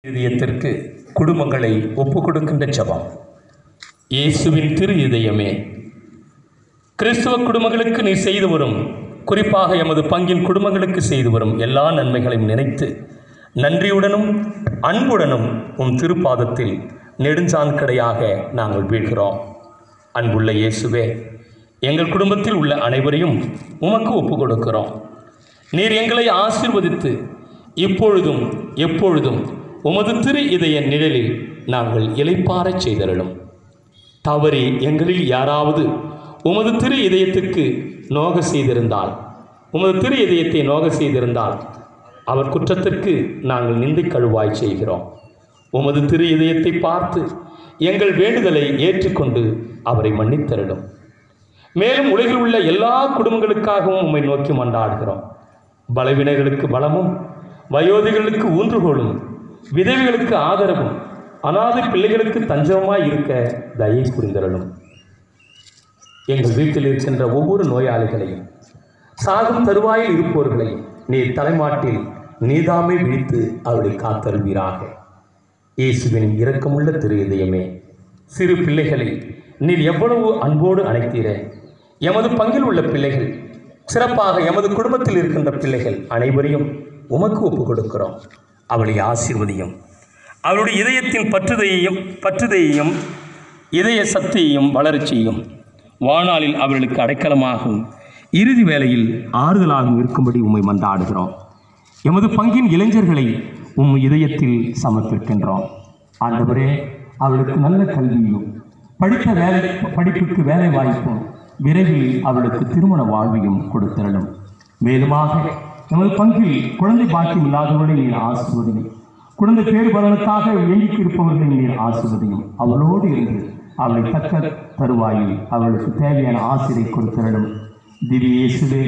இதயத்திற்கு குடும்பங்களை ஒப்பு கொடுக்கின்ற ஜெபம். இயேசுவின் திரு இதயமே, கிறிஸ்துவ குடும்பங்களுக்கு நீ செய்து வரும், குறிப்பாக எமது பங்கின் குடும்பங்களுக்கு செய்து வரும் எல்லா நன்மைகளையும் நினைத்து நன்றியுடனும் அன்புடனும் உம் திருப்பாதத்தில் நெடுஞ்சான்கடையாக நாங்கள் வீழ்கிறோம். அன்புள்ள இயேசுவே, எங்கள் குடும்பத்தில் உள்ள அனைவரையும் உமக்கு ஒப்பு கொடுக்கிறோம். நீர் எங்களை ஆசீர்வதித்து இப்பொழுதும் எப்பொழுதும் உமது திரு இதய நிழலில் நாங்கள் இளைப்பாறச் செய்தருளும். தவறி எங்களில் யாராவது உமது திரு இதயத்துக்கு நோக செய்திருந்தால், உமது திரு இதயத்தை நோக செய்திருந்தால் அவர் குற்றத்திற்கு நாங்கள் நிந்தை கழுவாய் செய்கிறோம். உமது திரு இதயத்தை பார்த்து எங்கள் வேண்டுதலை ஏற்றுக்கொண்டு அவரை மன்னித்தருளும். மேலும் உலகில் உள்ள எல்லா குடும்பங்களுக்காகவும் உம்மை நோக்கி மன்றாடுகிறோம். பலவினைகளுக்கு பலமும், வயோதிகளுக்கு ஊன்றுகோலும், விதவைகளுக்கு ஆதரவும், அநாதை பிள்ளைகளுக்கு தஞ்சமாய் இருக்க தயை புரிந்தருளும். எங்கள் வீட்டில் இருக்கின்ற ஒவ்வொரு நோயாளிகளையும், சாகும் தருவாயில் இருப்பவர்களையும் நீர் தலைமாட்டில் நீதாமே விழித்து அவரை காத்தருவீராக. இயேசுவின் இரக்கமுள்ள திரு இதயமே, சிறு பிள்ளைகளை நீர் எவ்வளவு அன்போடு அழைத்தீர. எமது பங்கில் உள்ள பிள்ளைகள், சிறப்பாக எமது குடும்பத்தில் இருக்கின்ற பிள்ளைகள் அனைவரையும் உமக்கு ஒப்புக் கொடுக்கிறோம். அவளை ஆசீர்வதியும். அவளுடைய இதயத்தின் பற்றுதையையும் இதய சக்தியையும் வளரச் செய்யும். வாழ்நாளில் அவர்களுக்கு அடைக்கலமாகும், இறுதி வேளையில் ஆறுதலாகவும் இருக்கும்படி உம்மை மன்றாடுகிறோம். எமது பங்கின் இளைஞர்களை உம் இதயத்தில் சமர்ப்பிக்கின்றோம். ஆண்டவரே, அவளுக்கு நல்ல கல்வியும், படிப்புக்கு வேலை வாய்ப்பும், விரைவில் அவளுக்கு திருமண வாழ்வையும் கொடுத்திரலும். மேலுமாக எமது பங்கில் குழந்தை பாக்கியம் இல்லாதவர்களை நீர் ஆசிர்வதியும். குழந்தை பேறு பலனுக்காக இயங்கிக்கு இருப்பவர்களை நீர் ஆசிர்வதியும். அவளோடு இருந்து அவளை தக்க தருவாயில் அவளுக்கு தேவையான ஆசிரை கொடுத்திரலும். திவ்ய இயேசுவே,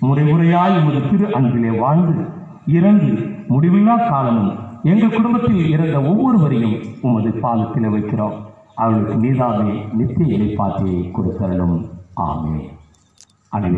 முறைமுறையாய் உமது திரு அன்பிலே வாழ்ந்து இறந்து முடிவில்லா காலமும் எங்கள் குடும்பத்தில் இறந்த ஒவ்வொருவரையும் உமது பாதத்தில் வைக்கிறோம். அவளுக்கு நீதாவே நித்திய இளைப்பாற்றியை கொடுத்தரலும். ஆமென்.